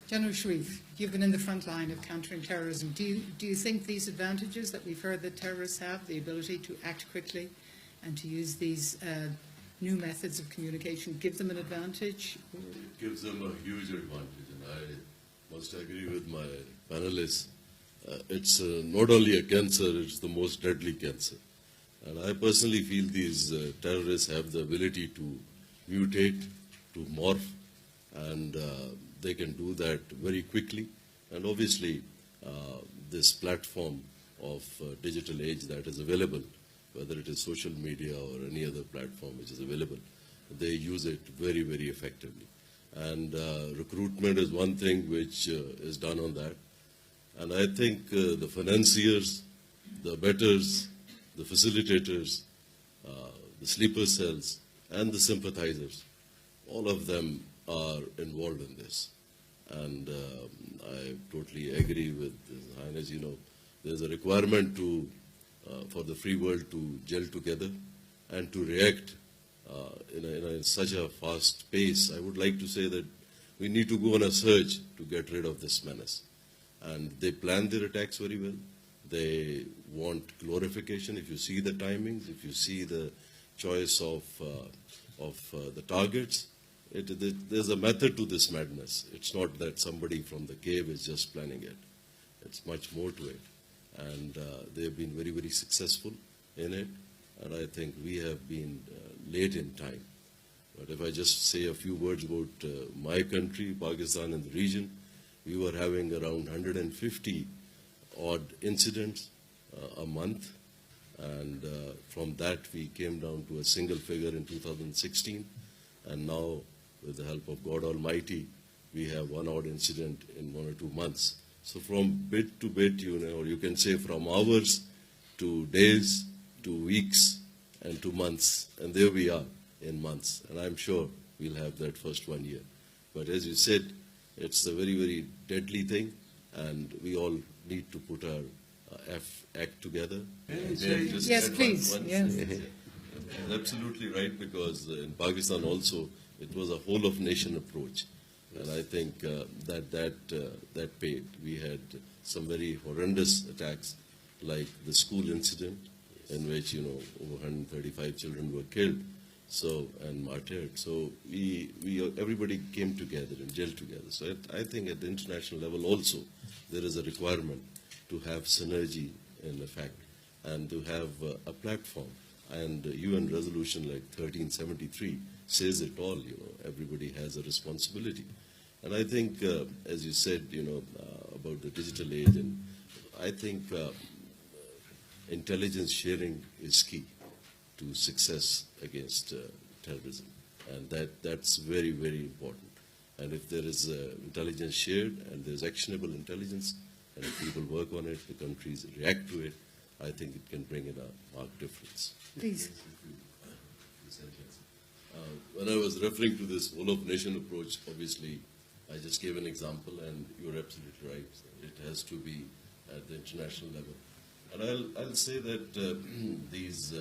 General Sharif, you've been in the front line of countering terrorism. Do you think these advantages that we've heard that terrorists have, the ability to act quickly and to use these new methods of communication, give them an advantage? It gives them a huge advantage, and I must agree with my panelists. It's not only a cancer, it's the most deadly cancer. And I personally feel these terrorists have the ability to mutate, to morph, and they can do that very quickly. And obviously, this platform of digital age that is available, whether it is social media or any other platform which is available, they use it very, very effectively. And recruitment is one thing which is done on that. And I think the financiers, the betters, the facilitators, the sleeper cells, and the sympathizers, all of them are involved in this. And I totally agree with His Highness. You know, there's a requirement to for the free world to gel together and to react in such a fast pace. I would like to say that we need to go on a surge to get rid of this menace. And they plan their attacks very well. They want glorification. If you see the timings, if you see the choice of the targets, there's a method to this madness. It's not that somebody from the cave is just planning it. It's much more to it. And they've been very, very successful in it. And I think we have been late in time. But if I just say a few words about my country, Pakistan, and the region, we were having around 150 odd incidents a month. And from that, we came down to a single figure in 2016. And now, with the help of God Almighty, we have one odd incident in 1 or 2 months. So from bit to bit, you know, or you can say from hours to days to weeks and to months. And there we are in months. And I'm sure we'll have that first 1 year. But as you said, it's a very, very deadly thing. And we all need to put our act together. Yes, please. Yes. Absolutely right, because in Pakistan also, it was a whole-of-nation approach. And I think that paid. We had some very horrendous attacks, like the school incident, in which, you know, over 135 children were killed, and martyred. So everybody came together and gelled together. So I think at the international level also, there is a requirement to have synergy in effect and to have a platform. And UN resolution like 1373 says it all, you know, everybody has a responsibility. And I think, as you said, you know, about the digital age, and I think intelligence sharing is key to success against terrorism. And that's very, very important. And if there is intelligence shared and there's actionable intelligence, and if people work on it, the countries react to it, I think it can bring in a marked difference. Please. When I was referring to this whole-of-nation approach, obviously, I just gave an example, and you're absolutely right. It has to be at the international level. And I'll say that these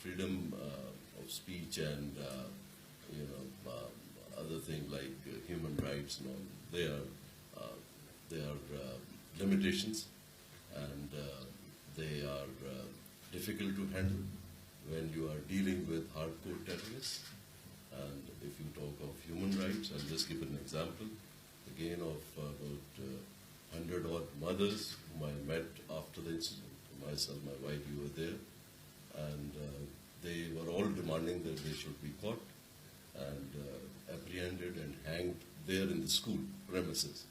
freedom of speech and, you know, other things like human rights and all, they are limitations, and they are difficult to handle when you are dealing with hardcore terrorists. And if you talk of human rights, I'll just give an example, again, of about 100 odd mothers whom I met after the incident. Myself, my wife, we were there, and they were all demanding that they should be caught and apprehended and hanged there in the school premises.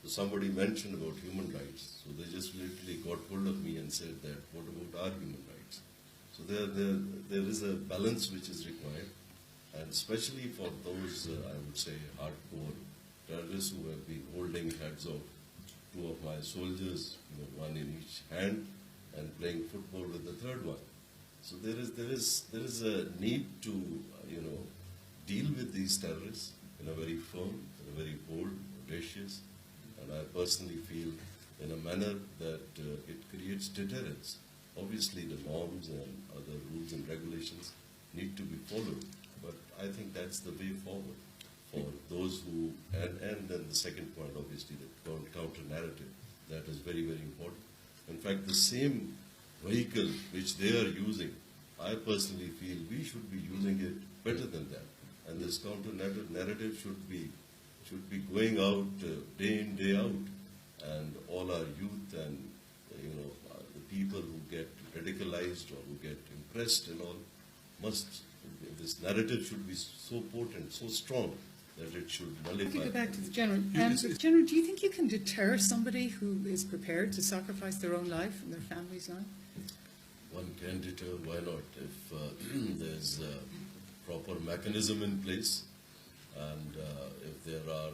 So somebody mentioned about human rights, so they just literally got hold of me and said that, what about our human rights? So there is a balance which is required, and especially for those, I would say, hardcore terrorists who have been holding heads of 2 of my soldiers, you know, one in each hand, and playing football with the third one. So there is a need to, you know, deal with these terrorists in a very firm, in a very bold, audacious, and I personally feel in a manner that it creates deterrence. Obviously, the norms and other rules and regulations need to be followed, but I think that's the way forward. for those who, and then the second point, obviously, the counter narrative, that is very, very important. In fact, the same vehicle which they are using, I personally feel we should be using it better than that. And this counter narrative should be going out day in, day out. And all our youth and, the people who get radicalized or who get impressed and all, this narrative should be so potent, so strong, that it should nullify. Let me go back to the General. General, do you think you can deter somebody who is prepared to sacrifice their own life and their family's life? One can deter, why not? If there's a proper mechanism in place, and if there are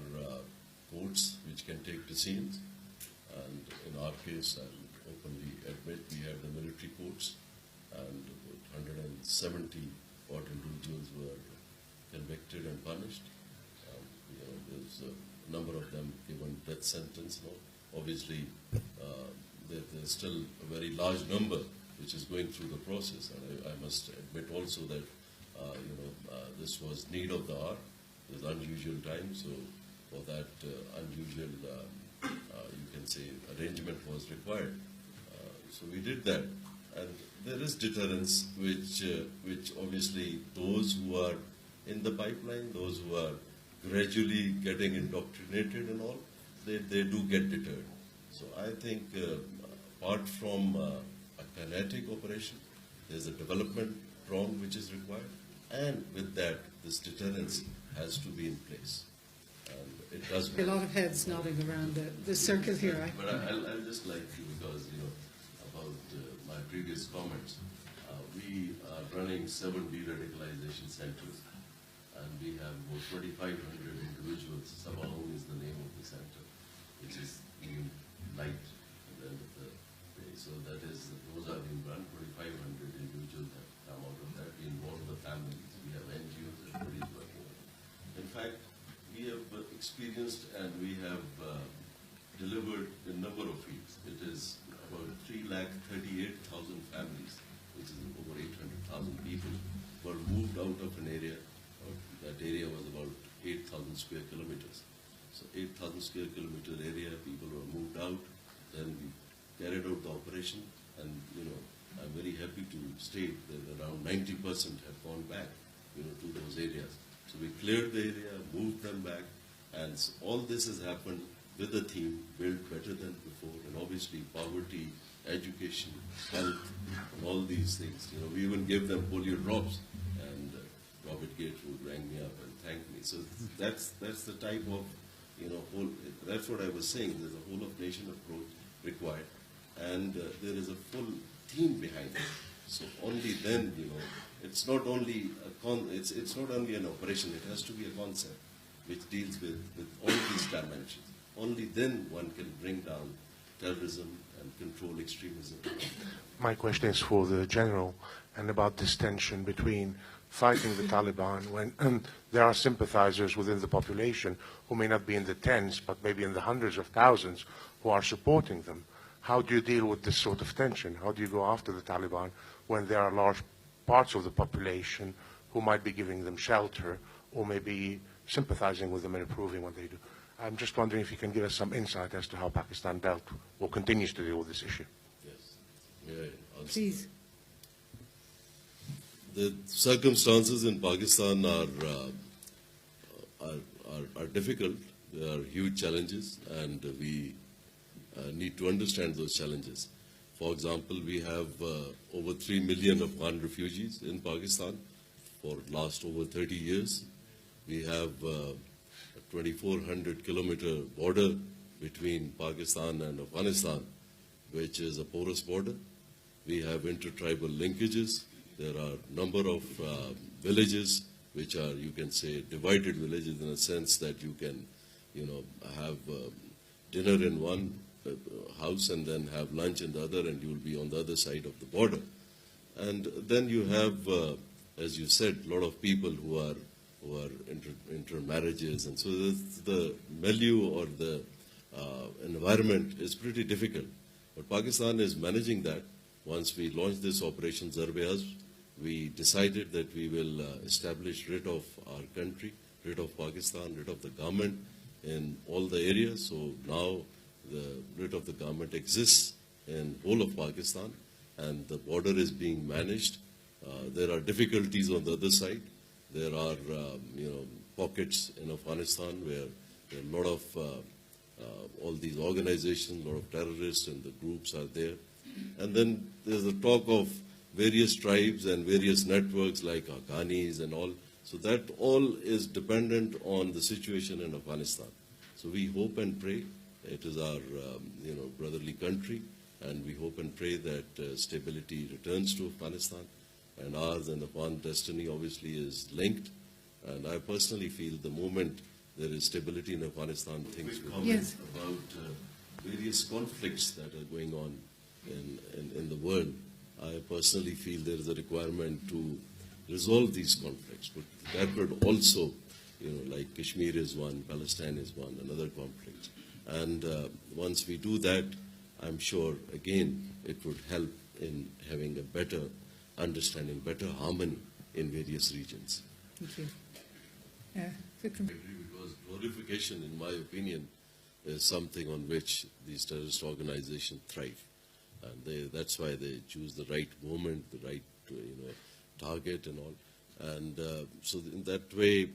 courts which can take decisions, and in our case, I'll openly admit, we had the military courts, and 170 odd individuals were convicted and punished. There's a number of them given death sentence now. Obviously, there's still a very large number which is going through the process, and I must admit also that this was need of the hour. There's unusual time, so for that unusual, you can say, arrangement was required. So we did that, and there is deterrence, which obviously those who are in the pipeline, those who are gradually getting indoctrinated and all, they do get deterred. So I think apart from a kinetic operation, there's a development prong which is required, and with that, this deterrence has to be in place. And it does. A lot of heads nodding around the circle here. But I'll just like to, because about my previous comments, we are running 7 de-radicalization centers, and we have about 2,500 individuals. Sabaon is the name of the center, which is being light at the end of the day. So that is, those are being run. 2,500 individuals have come out of that. We involve the families. We have NGOs and everybody's working on it. In fact, we have experienced and we have delivered a number of fields. It is about 338,000 families, which is over 800,000 people, were moved out of an area. That area was about 8,000 square kilometers. So 8,000 square kilometer area, people were moved out. Then we carried out the operation, and I'm very happy to state that around 90% have gone back, to those areas. So we cleared the area, moved them back, and all this has happened with the theme build better than before, and obviously poverty, education, health, and all these things. We even gave them polio drops, and Robert Gatewood rang me up and thanked me. So that's the type of that's what I was saying. There's a whole of nation approach required, and there is a full team behind it. So only then, it's not only it's not only an operation. It has to be a concept which deals with all these dimensions. Only then one can bring down terrorism and control extremism. My question is for the General, and about this tension between fighting the Taliban when there are sympathizers within the population who may not be in the tens, but maybe in the hundreds of thousands who are supporting them. How do you deal with this sort of tension? How do you go after the Taliban when there are large parts of the population who might be giving them shelter or maybe sympathizing with them and approving what they do? I'm just wondering if you can give us some insight as to how Pakistan dealt or continues to deal with this issue. Yes. Please. The circumstances in Pakistan are difficult. There are huge challenges, and we need to understand those challenges. For example, we have over 3 million Afghan refugees in Pakistan for last over 30 years. We have a 2,400-kilometer border between Pakistan and Afghanistan, which is a porous border. We have intertribal linkages. There are a number of villages which are, you can say, divided villages in a sense that you can, have dinner in one house and then have lunch in the other, and you will be on the other side of the border. And then you have, as you said, a lot of people who are intermarriages, and so the milieu or the environment is pretty difficult. But Pakistan is managing that. Once we launched this Operation Zarb-e-Azb, we decided that we will establish writ of our country rid of Pakistan, rid of the government in all the areas. So now the writ of the government exists in whole of Pakistan, and the border is being managed. There are difficulties on the other side. There are pockets in Afghanistan where there are a lot of all these organizations, a lot of terrorists and the groups are there. And then there's a talk of various tribes and various networks like Afghanis and all. So that all is dependent on the situation in Afghanistan. So we hope and pray. It is our brotherly country, and we hope and pray that stability returns to Afghanistan. And ours and Afghan destiny obviously is linked. And I personally feel the moment there is stability in Afghanistan, things will Yes. about various conflicts that are going on in the world. I personally feel there is a requirement to resolve these conflicts, but that would also, like Kashmir is one, Palestine is one, another conflict. And once we do that, I'm sure, again, it would help in having a better understanding, better harmony in various regions. Thank you. Vikram. Because glorification, in my opinion, is something on which these terrorist organizations thrive. And that's why they choose the right moment, the right target and all. And so in that way,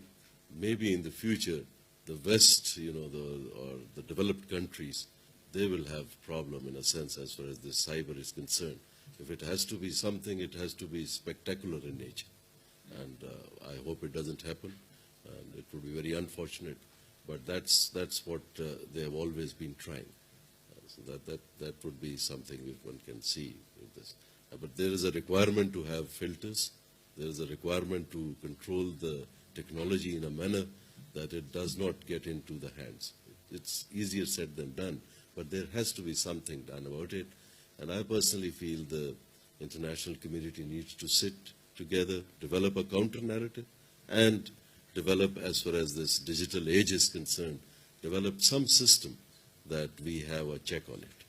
maybe in the future, the West, or the developed countries, they will have problem in a sense as far as this cyber is concerned. If it has to be something, it has to be spectacular in nature. And I hope it doesn't happen. And it would be very unfortunate. But that's what they have always been trying. So that would be something that one can see with this. But there is a requirement to have filters. There is a requirement to control the technology in a manner that it does not get into the hands. It's easier said than done, but there has to be something done about it. And I personally feel the international community needs to sit together, develop a counter-narrative, and develop, as far as this digital age is concerned, develop some system that we have a check on it.